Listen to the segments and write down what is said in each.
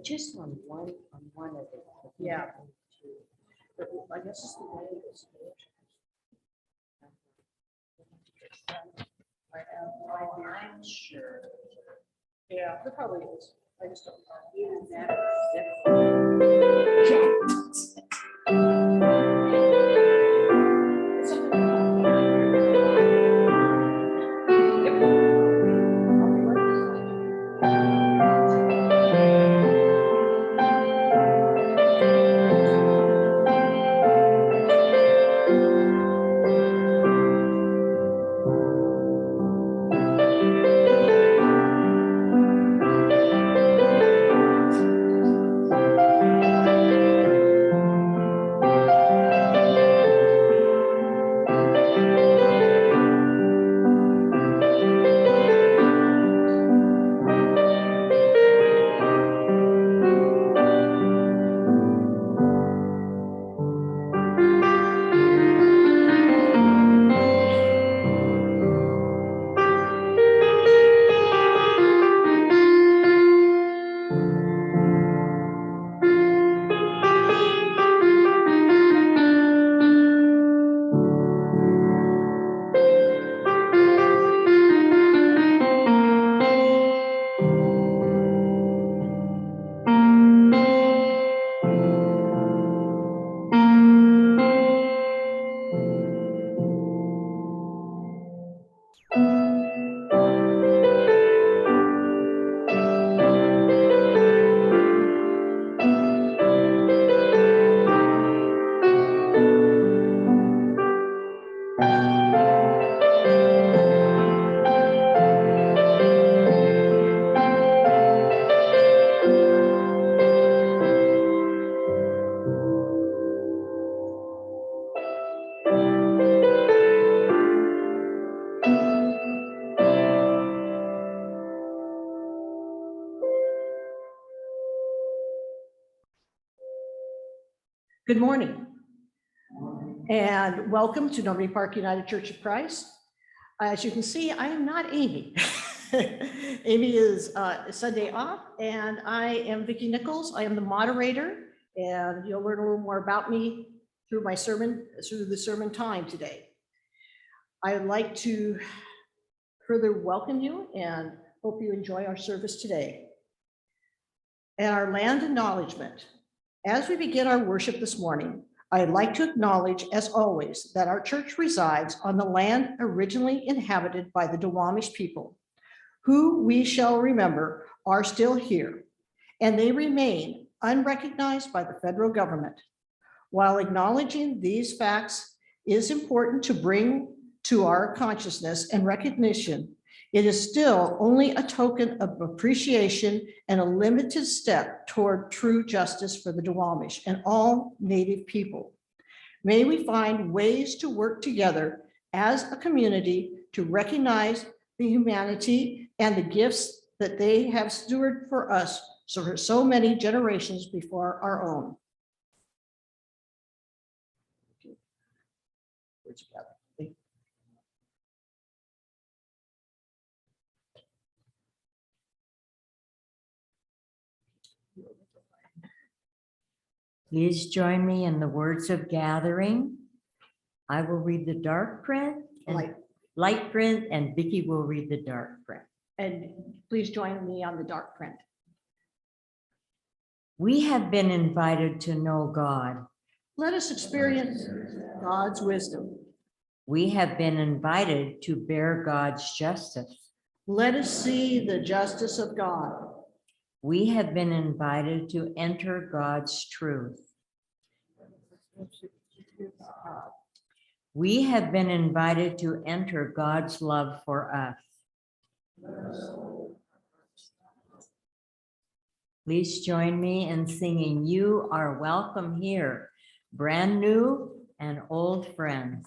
just on one of it. Yeah. But I guess it's the way it is. I'm sure. Yeah, there probably is. I just don't Good morning, and welcome to Normandy Park United Church of Christ. As you can see, I am not Amy. Amy is Sunday off, and I am Vicki Nichols. I am the moderator, and you'll learn a little more about me through my sermon, through the sermon time today. I would like to further welcome you and hope you enjoy our service today. And our land acknowledgement. As we begin our worship this morning, I'd like to acknowledge, as always, that our church resides on the land originally inhabited by the Duwamish people, who we shall remember are still here, and they remain unrecognized by the federal government. While acknowledging these facts is important to bring to our consciousness and recognition, it is still only a token of appreciation and a limited step toward true justice for the Duwamish and all Native people. May we find ways to work together as a community to recognize the humanity and the gifts that they have stewarded for us for so many generations before our own. Please join me in the words of gathering. I will read the dark print and light print, and Vicki will read the dark print. And please join me on the dark print. We have been invited to know God. Let us experience God's wisdom. We have been invited to bear God's justice. Let us see the justice of God. We have been invited to enter God's truth. We have been invited to enter God's love for us. Please join me in singing "You Are Welcome Here," brand new and old friends.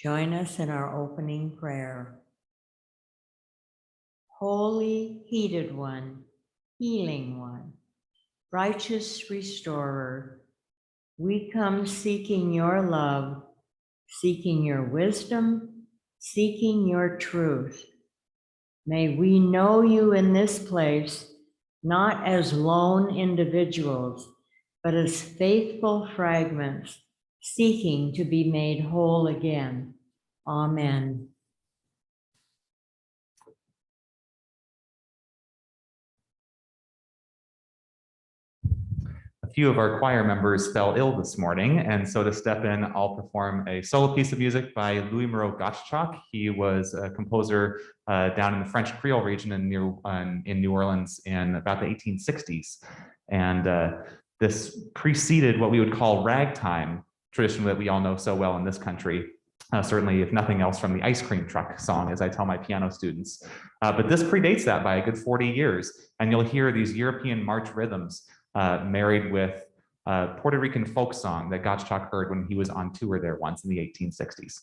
Join us in our opening prayer. Holy, heated one, healing one, righteous restorer, we come seeking your love, seeking your wisdom, seeking your truth. May we know you in this place, not as lone individuals, but as faithful fragments, seeking to be made whole again. Amen. A few of our choir members fell ill this morning, and so to step in, I'll perform a solo piece of music by Louis Moreau Gottschalk. He was a composer down in the French Creole region in New Orleans in about the 1860s. And this preceded what we would call ragtime, tradition that we all know so well in this country. Certainly, if nothing else, from the ice cream truck song, as I tell my piano students. But this predates that by a good 40 years, and you'll hear these European march rhythms married with Puerto Rican folk song that Gottschalk heard when he was on tour there once in the 1860s.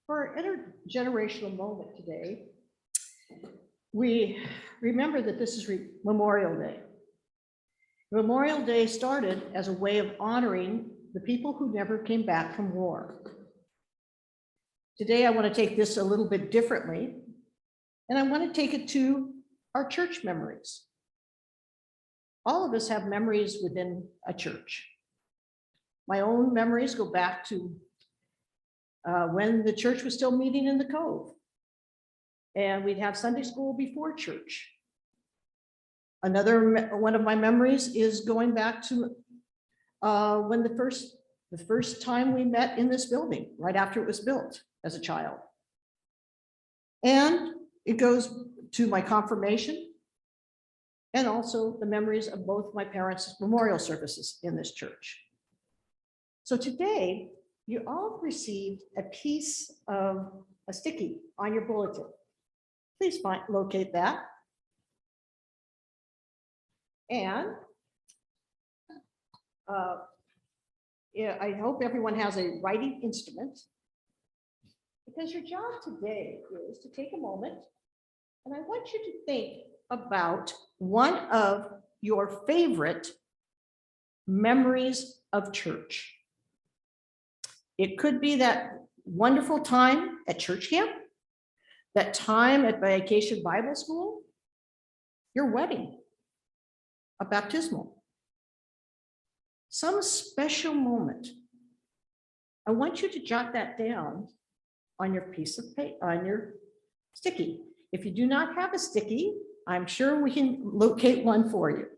For our intergenerational moment today, we remember that this is Memorial Day. Memorial Day started as a way of honoring the people who never came back from war. Today, I want to take this a little bit differently, and I want to take it to our church memories. All of us have memories within a church. My own memories go back to when the church was still meeting in the Cove, and we'd have Sunday school before church. Another one of my memories is going back to when the first time we met in this building, right after it was built as a child. And it goes to my confirmation and also the memories of both my parents' memorial services in this church. So today, you all received a piece of a sticky on your bulletin. Please locate that. And yeah, I hope everyone has a writing instrument, because your job today is to take a moment, and I want you to think about one of your favorite memories of church. It could be that wonderful time at church camp, that time at Vacation Bible School, your wedding, a baptismal, some special moment. I want you to jot that down on your piece of paper, on your sticky. If you do not have a sticky, I'm sure we can locate one for you.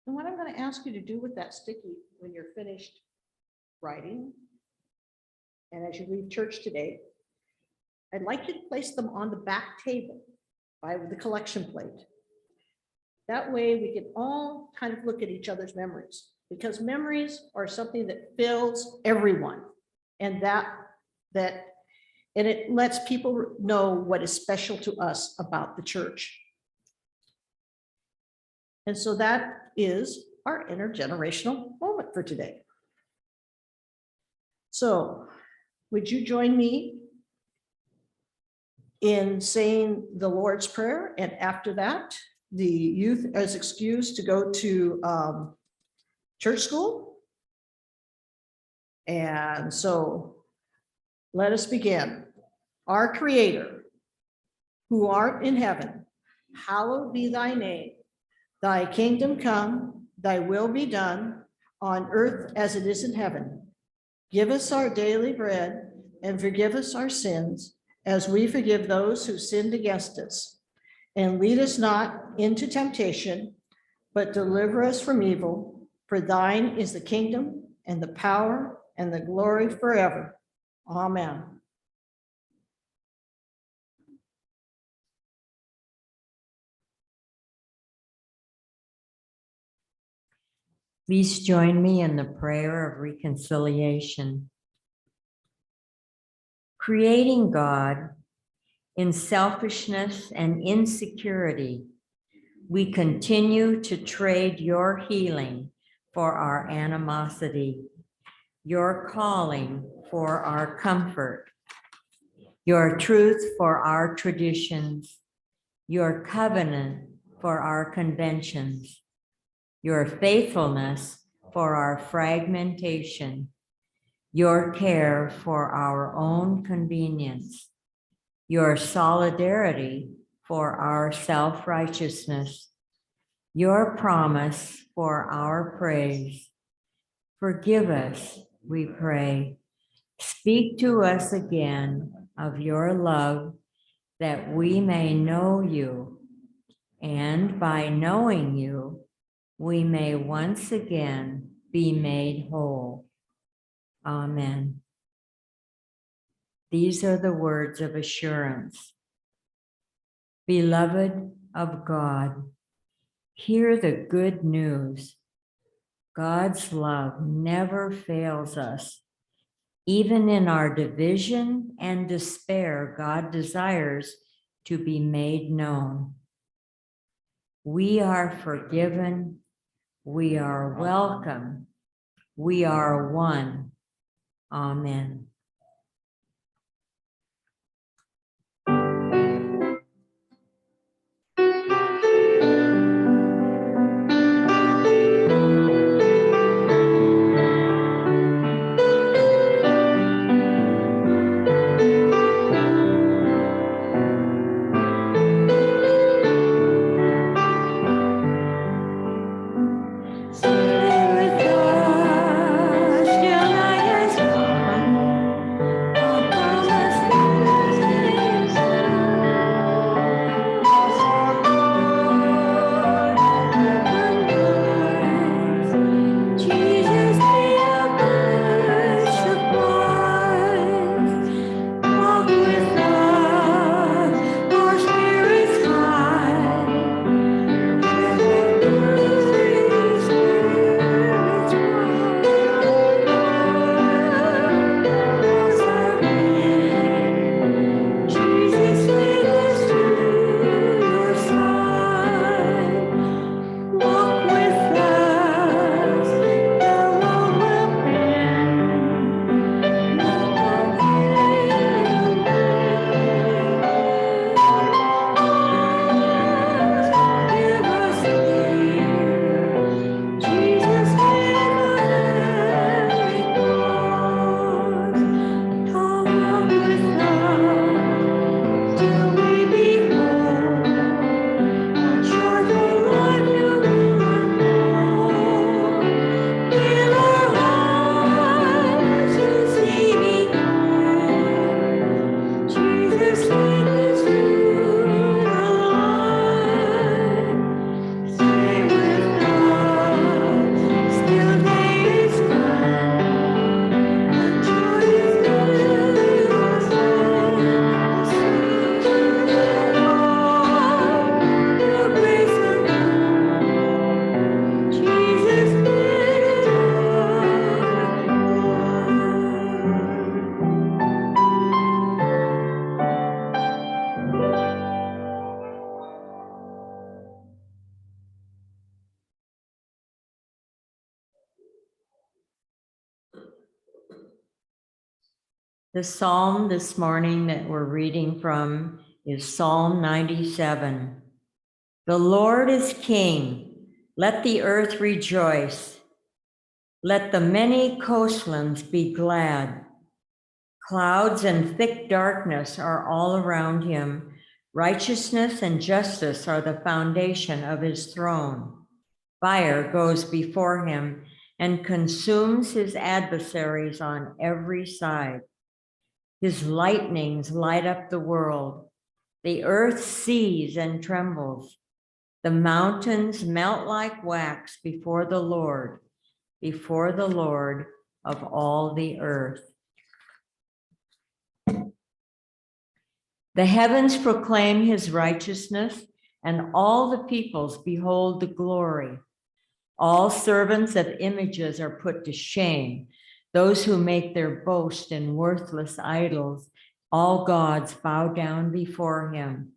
And what I'm going to ask you to do with that sticky when you're finished writing, and as you leave church today, I'd like you to place them on the back table by the collection plate. That way we can all kind of look at each other's memories, because memories are something that fills everyone, and and it lets people know what is special to us about the church. And so that is our intergenerational moment for today. So would you join me in saying the Lord's Prayer? And after that, the youth is excused to go to church school. And so let us begin. Our Creator, who art in heaven, hallowed be thy name. Thy kingdom come, thy will be done on earth as it is in heaven. Give us our daily bread and forgive us our sins as we forgive those who sinned against us. And lead us not into temptation, but deliver us from evil. For thine is the kingdom and the power and the glory forever. Amen. Please join me in the prayer of reconciliation. Creating God, in selfishness and insecurity, we continue to trade your healing for our animosity, your calling for our comfort, your truth for our traditions, your covenant for our conventions, your faithfulness for our fragmentation, your care for our own convenience, your solidarity for our self-righteousness, your promise for our praise. Forgive us, we pray. Speak to us again of your love that we may know you, and by knowing you, we may once again be made whole. Amen. These are the words of assurance. Beloved of God, hear the good news. God's love never fails us. Even in our division and despair, God desires to be made known. We are forgiven. We are welcome. We are one. Amen. The psalm this morning that we're reading from is Psalm 97. The Lord is King. Let the earth rejoice. Let the many coastlands be glad. Clouds and thick darkness are all around him. Righteousness and justice are the foundation of his throne. Fire goes before him and consumes his adversaries on every side. His lightnings light up the world. The earth sees and trembles. The mountains melt like wax before the Lord of all the earth. The heavens proclaim his righteousness, and all the peoples behold the glory. All servants of images are put to shame. Those who make their boast in worthless idols, all gods bow down before him.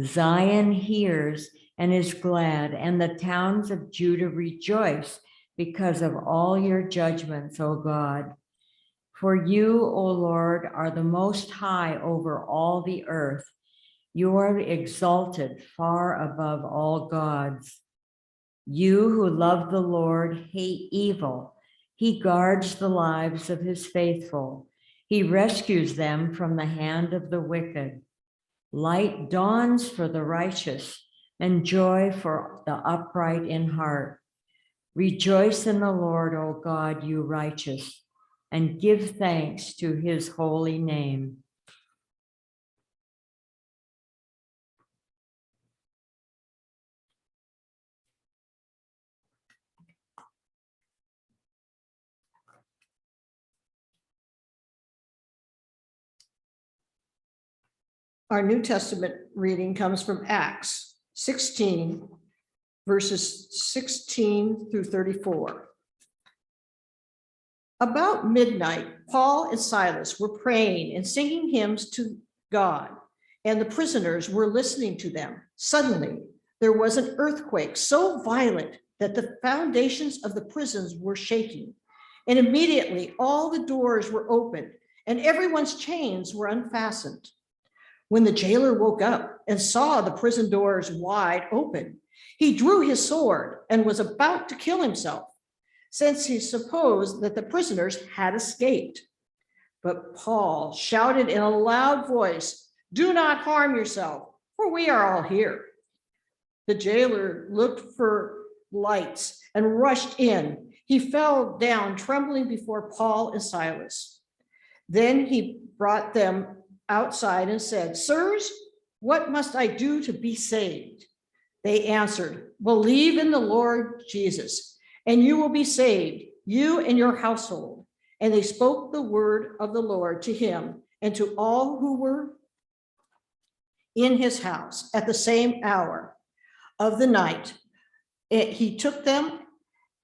Zion hears and is glad, and the towns of Judah rejoice because of all your judgments, O God. For you, O Lord, are the most high over all the earth. You are exalted far above all gods. You who love the Lord hate evil. He guards the lives of his faithful. He rescues them from the hand of the wicked. Light dawns for the righteous and joy for the upright in heart. Rejoice in the Lord, O God, you righteous, and give thanks to his holy name. Our New Testament reading comes from Acts 16, verses 16 through 34. About midnight, Paul and Silas were praying and singing hymns to God, and the prisoners were listening to them. Suddenly, there was an earthquake so violent that the foundations of the prisons were shaking. And immediately all the doors were opened and everyone's chains were unfastened. When the jailer woke up and saw the prison doors wide open, he drew his sword and was about to kill himself, since he supposed that the prisoners had escaped. But Paul shouted in a loud voice, "Do not harm yourself, for we are all here." The jailer looked for lights and rushed in. He fell down trembling before Paul and Silas. Then he brought them outside and said, "Sirs, what must I do to be saved?" They answered, "Believe in the Lord Jesus, and you will be saved, you and your household." And they spoke the word of the Lord to him and to all who were in his house. At the same hour of the night, he took them,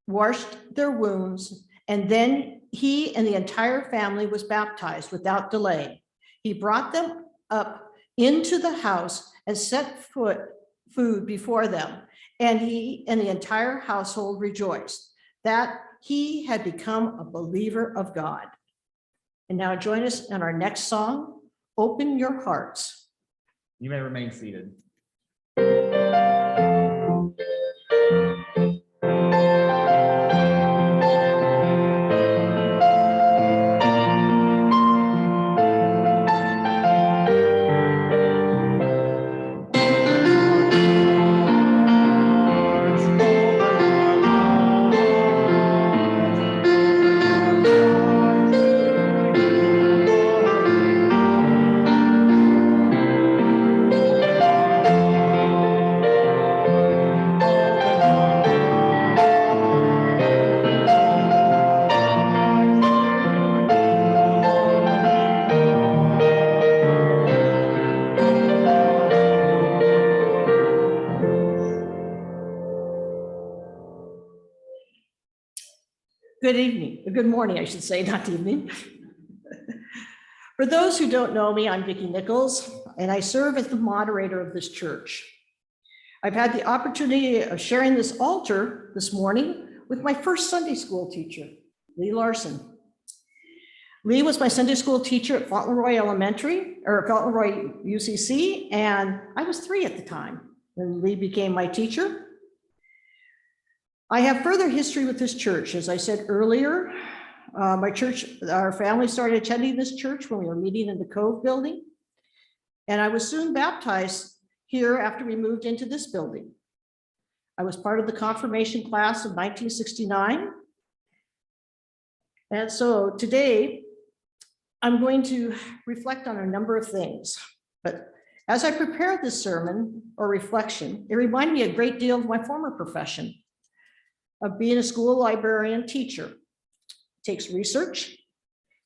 washed their wounds, and then he and the entire family was baptized without delay. He brought them up into the house and set food before them, and he and the entire household rejoiced that he had become a believer of God. And now join us in our next song, "Open Your Hearts." You may remain seated. Good evening, good morning, I should say, not evening. For those who don't know me, I'm Vicki Nichols, and I serve as the moderator of this church. I've had the opportunity of sharing this altar this morning with my first Sunday school teacher, Lee Larson. Lee was my Sunday school teacher at Fauntleroy Elementary, or Fauntleroy UCC, and I was 3 at the time when Lee became my teacher. I have further history with this church. As I said earlier, our family started attending this church when we were meeting in the Cove building. And I was soon baptized here after we moved into this building. I was part of the confirmation class of 1969. And so today, I'm going to reflect on a number of things. But as I prepared this sermon or reflection, it reminded me a great deal of my former profession of being a school librarian teacher. It takes research.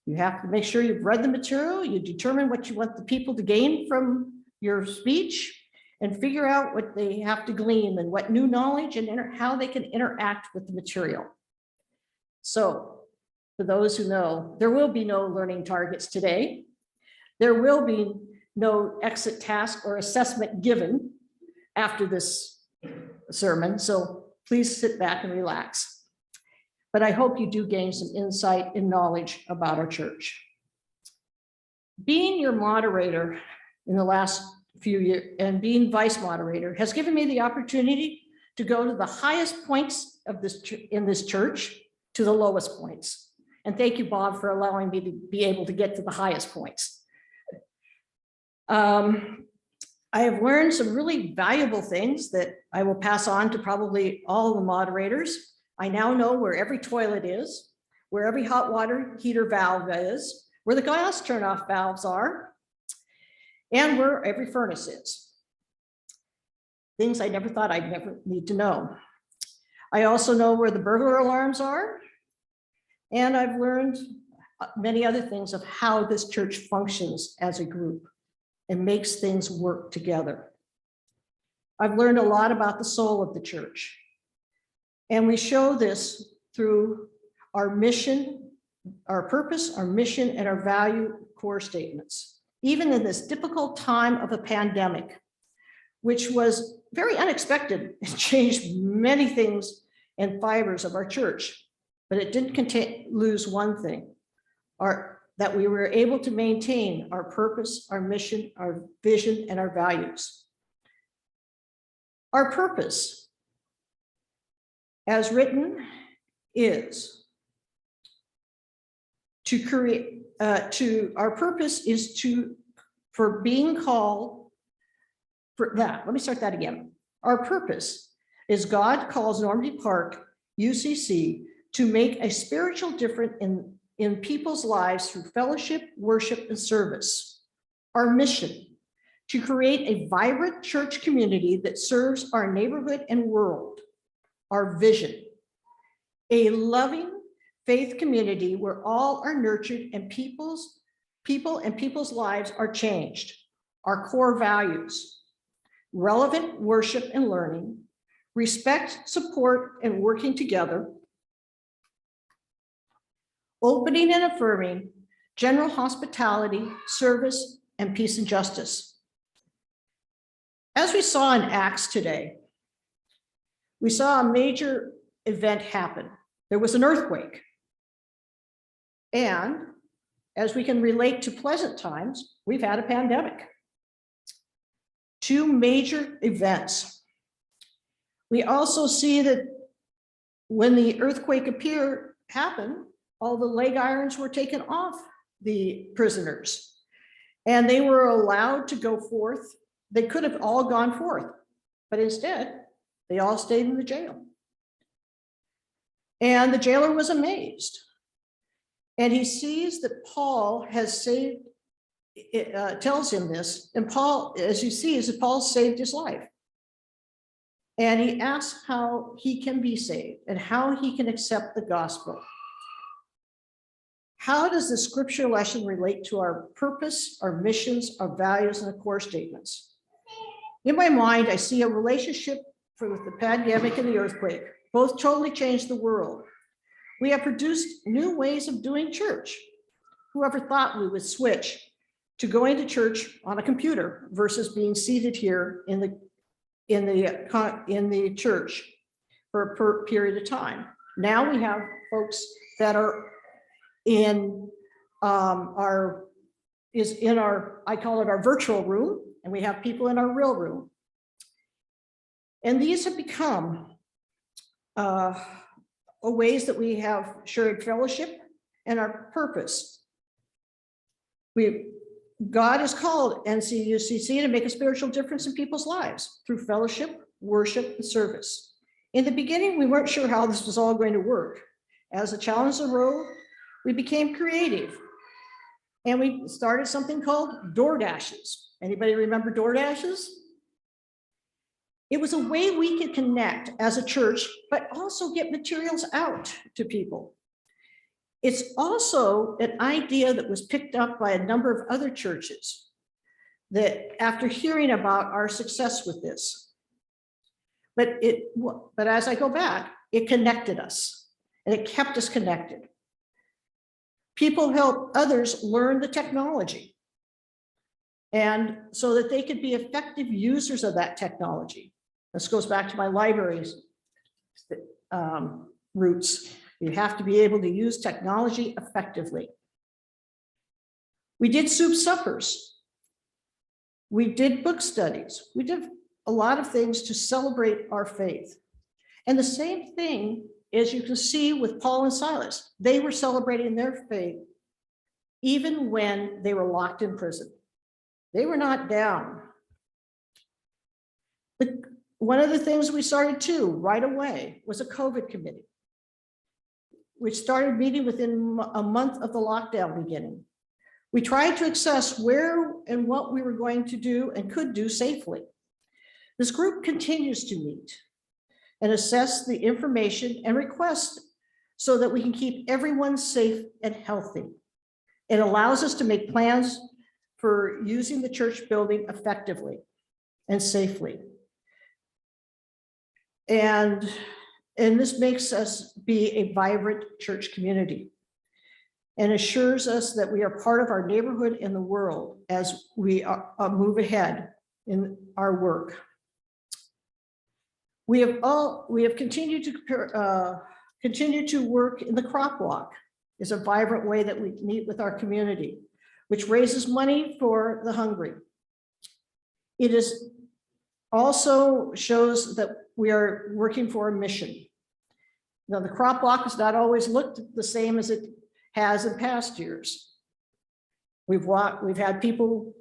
You have to make sure you've read the material, you determine what you want the people to gain from your speech, and figure out what they have to glean and what new knowledge and how they can interact with the material. So, for those who know, there will be no learning targets today. There will be no exit task or assessment given after this sermon. So please sit back and relax. But I hope you do gain some insight and knowledge about our church. Being your moderator in the last few years and being vice moderator has given me the opportunity to go to the highest points of in this church to the lowest points. And thank you, Bob, for allowing me to be able to get to the highest points. I have learned some really valuable things that I will pass on to probably all the moderators. I now know where every toilet is, where every hot water heater valve is, where the gas turnoff valves are, and where every furnace is. Things I never thought I'd never need to know. I also know where the burglar alarms are, and I've learned many other things of how this church functions as a group. and makes things work together. I've learned a lot about the soul of the church. And we show this through our mission, our purpose, our mission, and our value core statements. Even in this difficult time of a pandemic, which was very unexpected, it changed many things and fibers of our church, but it didn't lose one thing, that we were able to maintain our purpose, our mission, our vision, and our values. Our purpose, as written, is to create, our purpose is for being called, let me start that again. Our purpose is God calls Normandy Park, UCC, to make a spiritual difference in people's lives through fellowship, worship, and service. Our mission, to create a vibrant church community that serves our neighborhood and world. Our vision, a loving faith community where all are nurtured and people and people's lives are changed. Our core values, relevant worship and learning, respect, support, and working together, opening and affirming, general hospitality, service, and peace and justice. As we saw in Acts today, we saw a major event happen. There was an earthquake. And as we can relate to pleasant times, we've had a pandemic. Two major events. We also see that when the earthquake happened, all the leg irons were taken off the prisoners and they were allowed to go forth. They could have all gone forth, but instead they all stayed in the jail. And the jailer was amazed. And he sees that Paul has saved, tells him this, and Paul, as you see, is that Paul saved his life. And he asks how he can be saved and how he can accept the gospel. How does the scripture lesson relate to our purpose, our missions, our values, and the core statements? In my mind, I see a relationship with the pandemic and the earthquake. Both totally changed the world. We have produced new ways of doing church. Whoever thought we would switch to going to church on a computer versus being seated here in the church for a period of time. Now we have folks that are in I call it our virtual room, and we have people in our real room. And these have become ways that we have shared fellowship and our purpose. God has called NCUCC to make a spiritual difference in people's lives through fellowship, worship, and service. In the beginning, we weren't sure how this was all going to work. As the challenge arose, we became creative. And we started something called DoorDashes. Anybody remember DoorDashes? It was a way we could connect as a church, but also get materials out to people. It's also an idea that was picked up by a number of other churches that after hearing about our success with this, but as I go back, it connected us and it kept us connected. People help others learn the technology and so that they could be effective users of that technology. This goes back to my library's roots. You have to be able to use technology effectively. We did soup suppers. We did book studies. We did a lot of things to celebrate our faith. And the same thing, as you can see with Paul and Silas, they were celebrating their faith even when they were locked in prison. They were not down. But one of the things we started too right away was a COVID committee, which started meeting within a month of the lockdown beginning. We tried to assess where and what we were going to do and could do safely. This group continues to meet and assess the information and request so that we can keep everyone safe and healthy. It allows us to make plans for using the church building effectively and safely. And this makes us be a vibrant church community and assures us that we are part of our neighborhood and the world as we move ahead in our work. We have continued to work in the crop walk. Is a vibrant way that we meet with our community, which raises money for the hungry. It is also shows that we are working for a mission. Now, the crop walk has not always looked the same as it has in past years. We've had people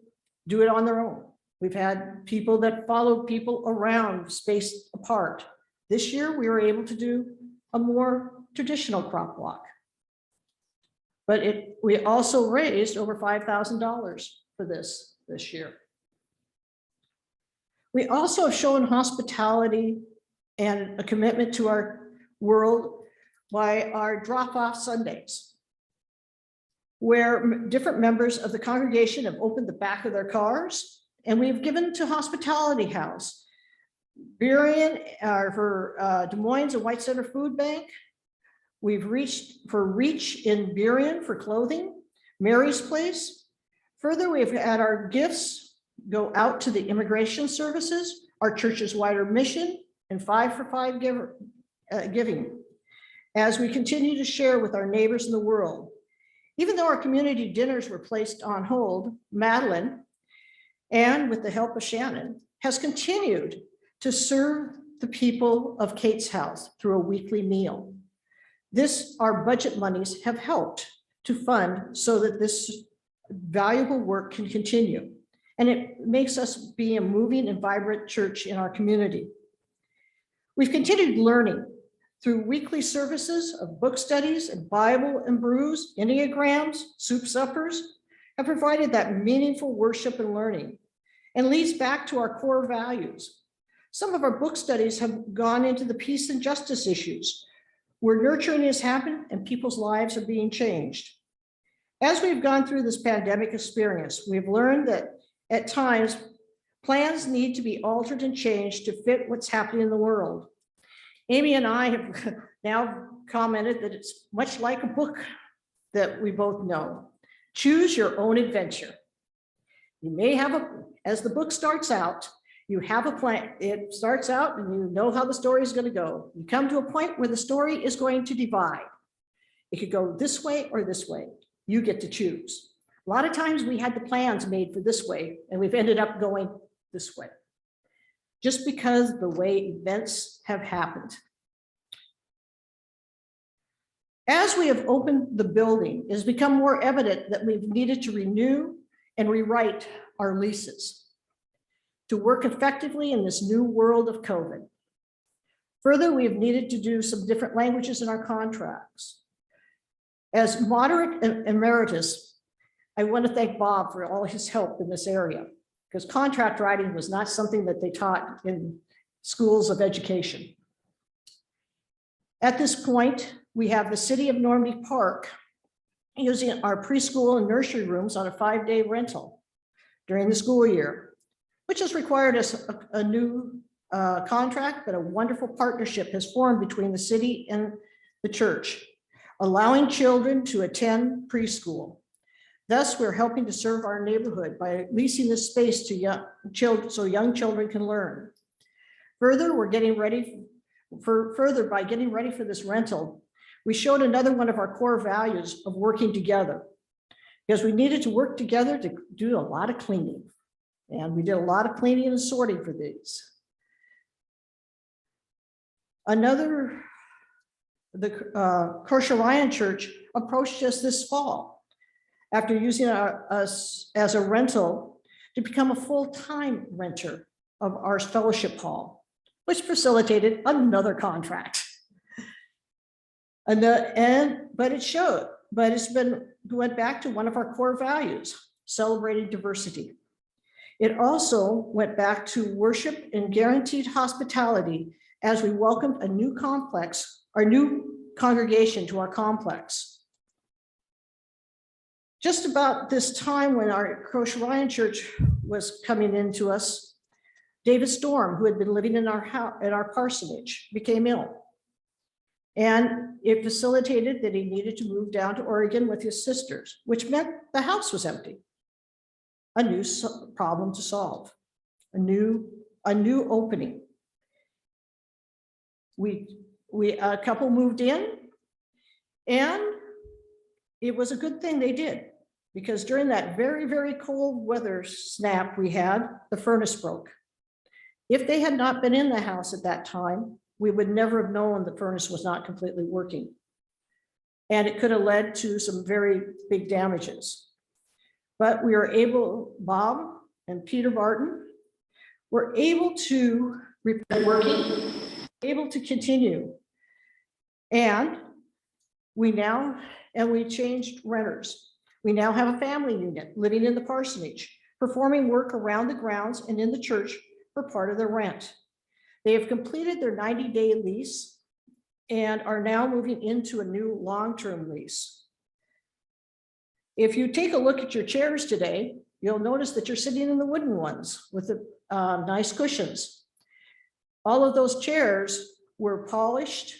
do it on their own. We've had people that followed people around spaced apart. This year, we were able to do a more traditional crop walk. But we also raised over $5,000 for this year. We also have shown hospitality and a commitment to our world by our drop-off Sundays, where different members of the congregation have opened the back of their cars, and we've given to Hospitality House, Burien for Des Moines and White Center Food Bank. We've reached for Reach in Burien for clothing, Mary's Place. Further, we've had our gifts go out to the immigration services, our church's wider mission, and 5 for 5 giving, as we continue to share with our neighbors in the world. Even though our community dinners were placed on hold, Madeline, and with the help of Shannon, has continued to serve the people of Kate's house through a weekly meal. Our budget monies have helped to fund so that this valuable work can continue. And it makes us be a moving and vibrant church in our community. We've continued learning through weekly services of book studies and Bible and brews, Enneagrams, soup suppers, have provided that meaningful worship and learning and leads back to our core values. Some of our book studies have gone into the peace and justice issues, where nurturing has happened and people's lives are being changed. As we've gone through this pandemic experience, we've learned that at times plans need to be altered and changed to fit what's happening in the world. Amy and I have now commented that it's much like a book that we both know. Choose your own adventure. You may have as the book starts out, you have a plan. It starts out and you know how the story is going to go. You come to a point where the story is going to divide. It could go this way or this way. You get to choose. A lot of times we had the plans made for this way and we've ended up going this way, just because the way events have happened. As we have opened the building, it has become more evident that we've needed to renew and rewrite our leases to work effectively in this new world of COVID. Further, we have needed to do some different languages in our contracts. As moderate emeritus, I want to thank Bob for all his help in this area, because contract writing was not something that they taught in schools of education. At this point, we have the city of Normandy Park using our preschool and nursery rooms on a 5-day rental during the school year, which has required us a new contract, but a wonderful partnership has formed between the city and the church, allowing children to attend preschool. Thus, we're helping to serve our neighborhood by leasing this space to young children so young children can learn. Further, by getting ready for this rental, we showed another one of our core values of working together, because we needed to work together to do a lot of cleaning. And we did a lot of cleaning and sorting for these. The Corsharian Church approached us this fall after using us as a rental to become a full-time renter of our fellowship hall, which facilitated another contract. But it's went back to one of our core values, celebrating diversity. It also went back to worship and guaranteed hospitality as we welcomed a new congregation to our complex. Just about this time when our Croche Ryan Church was coming into us, David Storm, who had been living in our house, in our parsonage, became ill. And it facilitated that he needed to move down to Oregon with his sisters, which meant the house was empty. A new problem to solve, a new opening. A couple moved in, and it was a good thing they did, because during that very, very cold weather snap we had, the furnace broke. If they had not been in the house at that time, we would never have known the furnace was not completely working. And it could have led to some very big damages. But we were able, Bob and Peter Barton, were able to repair working, able to continue. And we changed renters. We now have a family unit living in the parsonage, performing work around the grounds and in the church for part of their rent. They have completed their 90-day lease and are now moving into a new long-term lease. If you take a look at your chairs today, you'll notice that you're sitting in the wooden ones with the nice cushions. All of those chairs were polished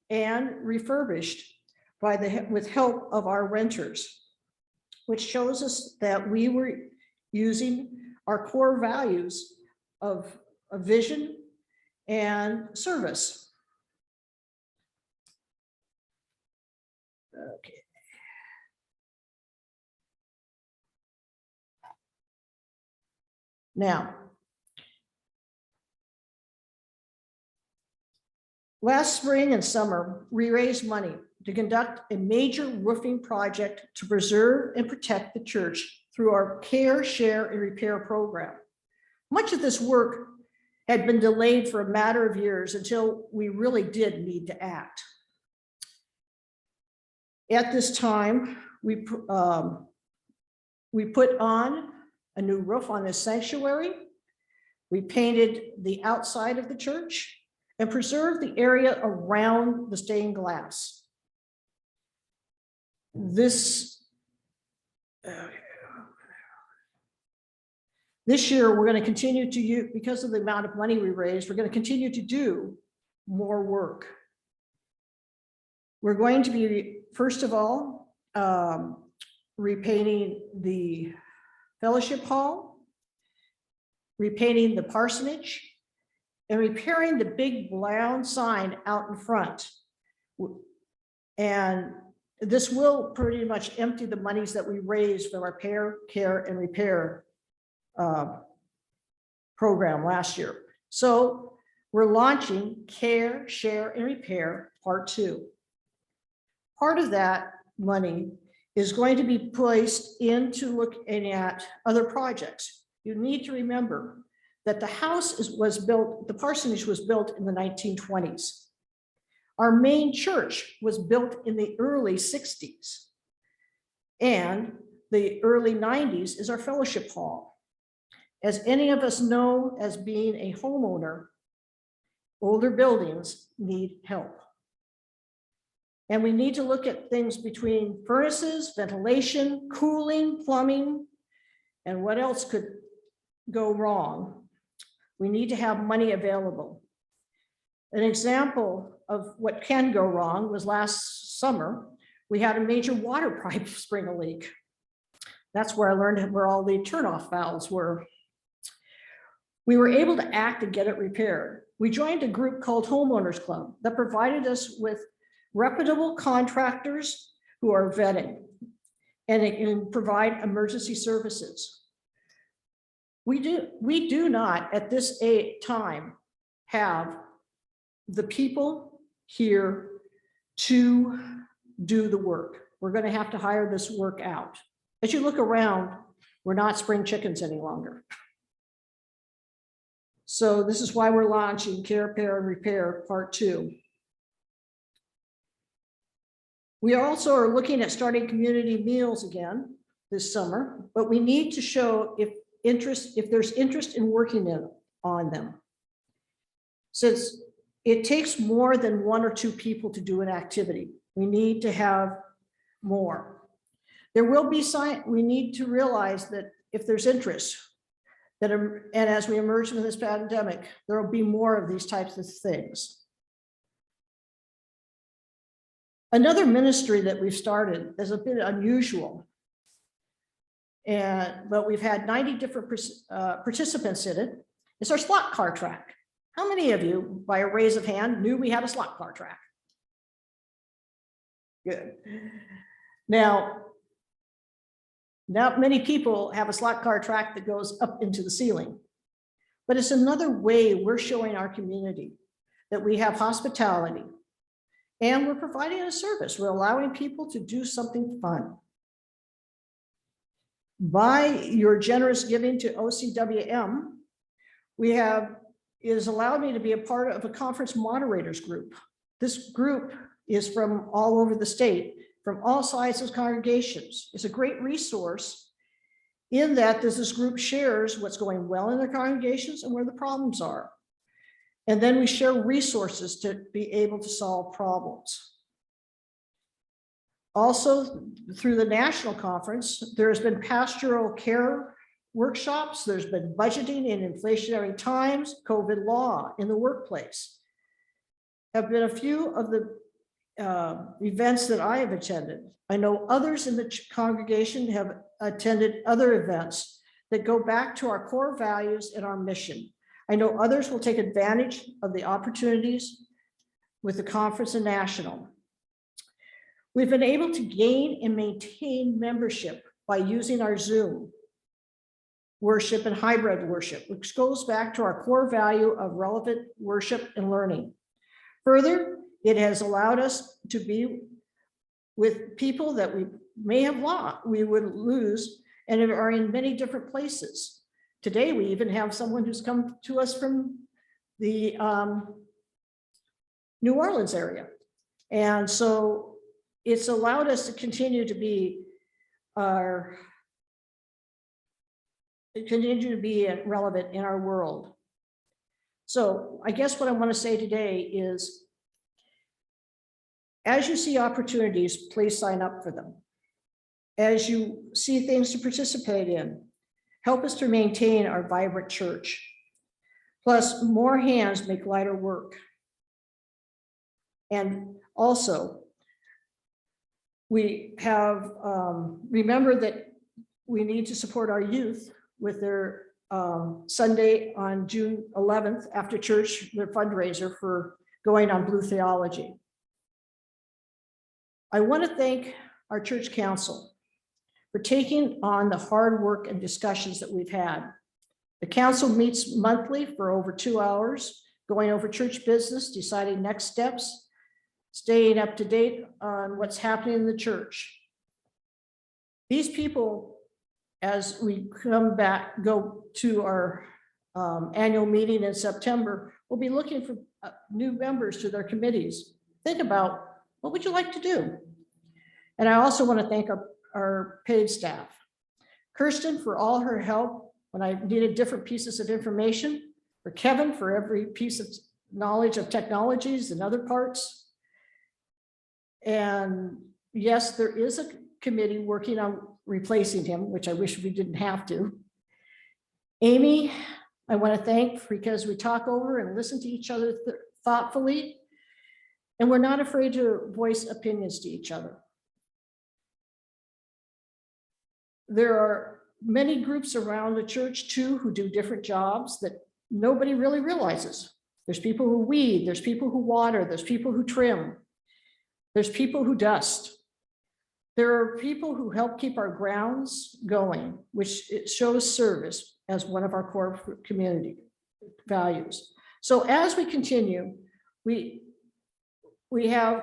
and refurbished with help of our renters, which shows us that we were using our core values of vision and service. Okay. Now, last spring and summer, we raised money to conduct a major roofing project to preserve and protect the church through our Care, Share, and Repair program. Much of this work had been delayed for a matter of years until we really did need to act. At this time, we put on a new roof on this sanctuary. We painted the outside of the church and preserved the area around the stained glass. This year, we're going to continue to use, because of the amount of money we raised, we're going to continue to do more work. We're going to be, first of all, repainting the fellowship hall, repainting the parsonage, and repairing the big brown sign out in front. And this will pretty much empty the monies that we raised from our Care, and Repair program last year. So we're launching Care, Share, and Repair Part 2. Part of that money is going to be placed into looking at other projects. You need to remember that the house was built, the parsonage was built in the 1920s. Our main church was built in the early 60s. And the early 90s is our fellowship hall. As any of us know, as being a homeowner, older buildings need help. And we need to look at things between furnaces, ventilation, cooling, plumbing, and what else could go wrong. We need to have money available. An example of what can go wrong was last summer, we had a major water pipe spring a leak. That's where I learned where all the turnoff valves were. We were able to act and get it repaired. We joined a group called Homeowners Club that provided us with reputable contractors who are vetted and it can provide emergency services. We do not at this time have the people here to do the work. We're going to have to hire this work out. As you look around, we're not spring chickens any longer. So this is why we're launching Care, Share, and Repair Part 2. We also are looking at starting community meals again this summer, but we need to show if there's interest in working on them. Since it takes more than 1 or 2 people to do an activity, we need to have more. There will be we need to realize that if there's interest, and as we emerge from this pandemic, there will be more of these types of things. Another ministry that we've started is a bit unusual, but we've had 90 different participants in it. It's our slot car track. How many of you, by a raise of hand, knew we had a slot car track? Good. Now, not many people have a slot car track that goes up into the ceiling, but it's another way we're showing our community that we have hospitality and we're providing a service. We're allowing people to do something fun. By your generous giving to OCWM, it has allowed me to be a part of a conference moderators group. This group is from all over the state, from all sizes of congregations. It's a great resource in that this group shares what's going well in their congregations and where the problems are. And then we share resources to be able to solve problems. Also, through the national conference, there's been pastoral care workshops, there's been budgeting in inflationary times, COVID law in the workplace. Have been a few of the events that I have attended. I know others in the congregation have attended other events that go back to our core values and our mission. I know others will take advantage of the opportunities with the conference and national. We've been able to gain and maintain membership by using our Zoom worship and hybrid worship, which goes back to our core value of relevant worship and learning. Further, it has allowed us to be with people that we may have lost, we would lose, and are in many different places. Today, we even have someone who's come to us from the New Orleans area. And so it's allowed us to continue to be relevant in our world. So I guess what I want to say today is, as you see opportunities, please sign up for them. As you see things to participate in, help us to maintain our vibrant church. Plus, more hands make lighter work. And also, we have, remember that we need to support our youth with their Sunday on June 11th after church, their fundraiser for going on Blue Theology. I want to thank our church council for taking on the hard work and discussions that we've had. The council meets monthly for over 2 hours, going over church business, deciding next steps, staying up to date on what's happening in the church. These people, as we go to our annual meeting in September, will be looking for new members to their committees. Think about, what would you like to do? And I also want to thank our paid staff. Kirsten for all her help when I needed different pieces of information, for Kevin for every piece of knowledge of technologies and other parts. And yes, there is a committee working on replacing him, which I wish we didn't have to. Amy, I want to thank because we talk over and listen to each other thoughtfully, and we're not afraid to voice opinions to each other. There are many groups around the church too who do different jobs that nobody really realizes. There's people who weed, there's people who water, there's people who trim, there's people who dust. There are people who help keep our grounds going, which it shows service as one of our core community values. So as we continue, we have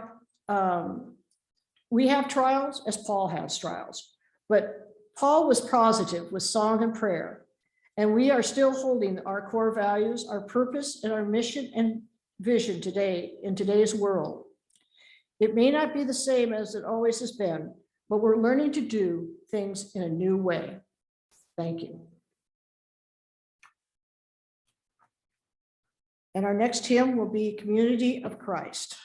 trials as Paul has trials, but Paul was positive with song and prayer, and we are still holding our core values, our purpose, and our mission and vision today in today's world. It may not be the same as it always has been, but we're learning to do things in a new way. Thank you. And our next hymn will be Community of Christ.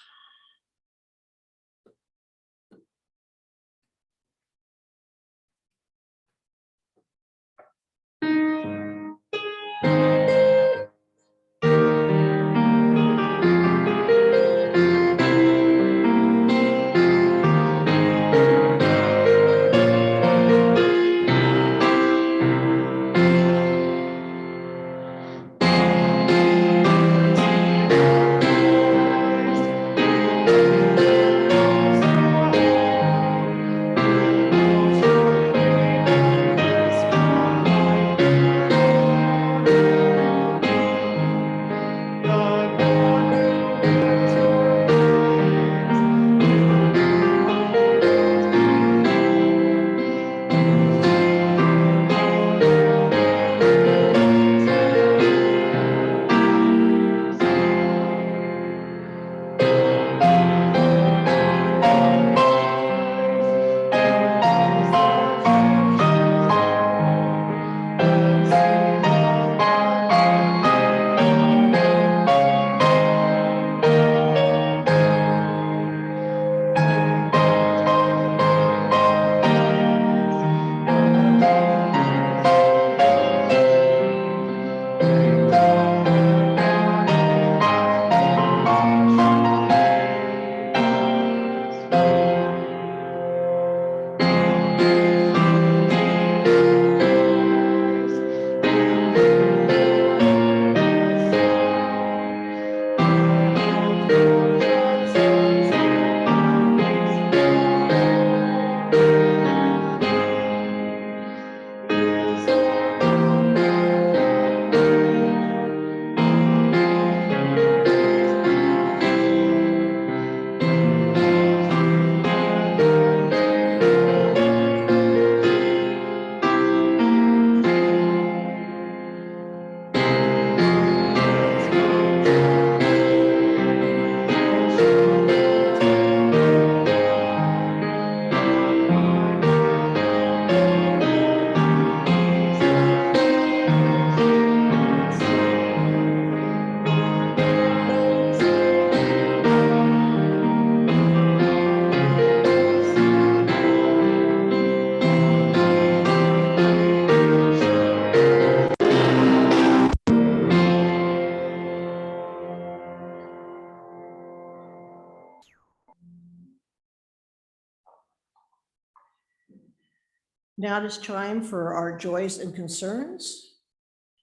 Now it is time for our joys and concerns.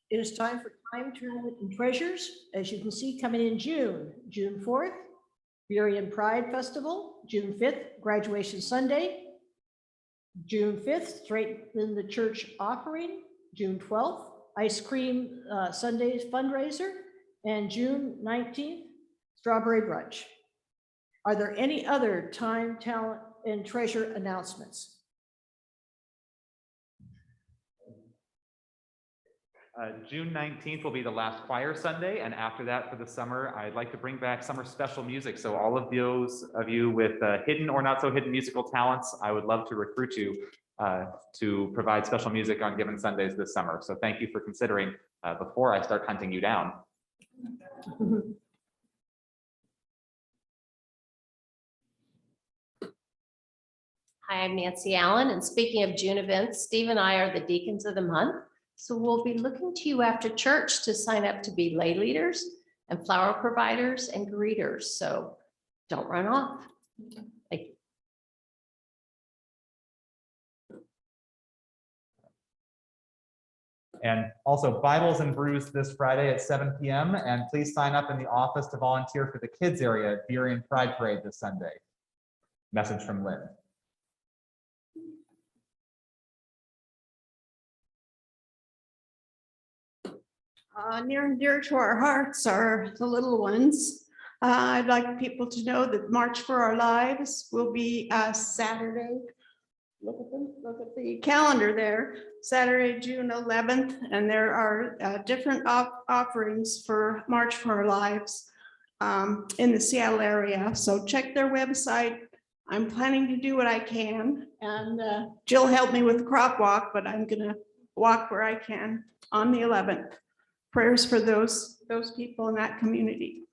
It is time for time, tournament, and treasures. As you can see, coming in June 4th, Burien Pride Festival, June 5th, Graduation Sunday, June 5th, Strengthen the Church Offering, June 12th, Ice Cream Sundays fundraiser, and June 19th, Strawberry Brunch. Are there any other time, talent, and treasure announcements? June 19th will be the last choir Sunday, and after that for the summer, I'd like to bring back summer special music. So all of those of you with hidden or not so hidden musical talents, I would love to recruit you to provide special music on given Sundays this summer. So thank you for considering before I start hunting you down. Hi, I'm Nancy Allen, and speaking of June events, Steve and I are the deacons of the month. So we'll be looking to you after church to sign up to be lay leaders and flower providers and greeters. So don't run off. Thank you. And also Bibles and Brews this Friday at 7 p.m. And please sign up in the office to volunteer for the kids area at Burien Pride Parade this Sunday. Message from Lynn. Near and dear to our hearts are the little ones. I'd like people to know that March for Our Lives will be Saturday. Look at the calendar there, Saturday, June 11th, and there are different offerings for March for Our Lives in the Seattle area. So check their website. I'm planning to do what I can, and Jill helped me with the crop walk, but I'm gonna walk where I can on the 11th. Prayers for those people in that community.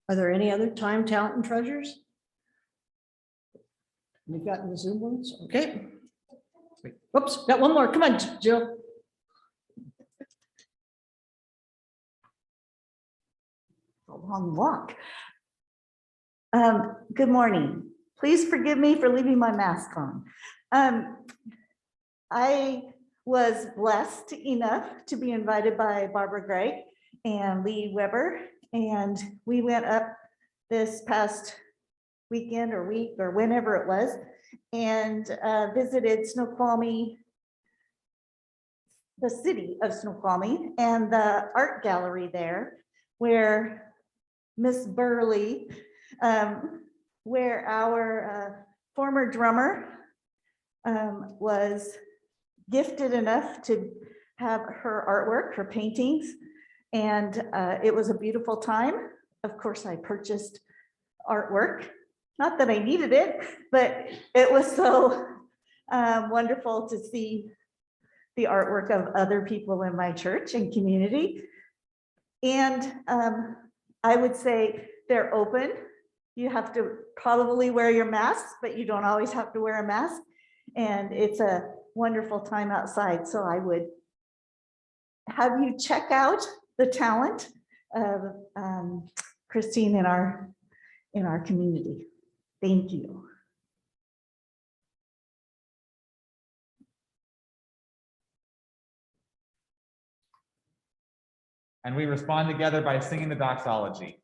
Are there any other time, talent, and treasures? You've gotten the Zoom ones, okay. Oops, got one more. Come on, Jill. A long walk. Good morning. Please forgive me for leaving my mask on. I was blessed enough to be invited by Barbara Gray and Lee Weber, and we went up this past weekend or week or whenever it was, and visited Snoqualmie, the city of Snoqualmie, and the art gallery there, where Miss Burley, where our former drummer was gifted enough to have her artwork, her paintings, and it was a beautiful time. Of course, I purchased artwork, not that I needed it, but it was so wonderful to see the artwork of other people in my church and community. And I would say they're open. You have to probably wear your mask, but you don't always have to wear a mask. And it's a wonderful time outside. So I would have you check out the talent of Christine in our community. Thank you. And we respond together by singing the doxology.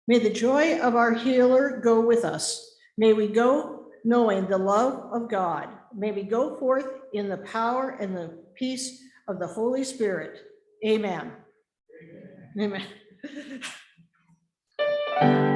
May the joy of our healer go with us. May we go knowing the love of God. May we go forth in the power and the peace of the Holy Spirit. Amen. Amen. Amen.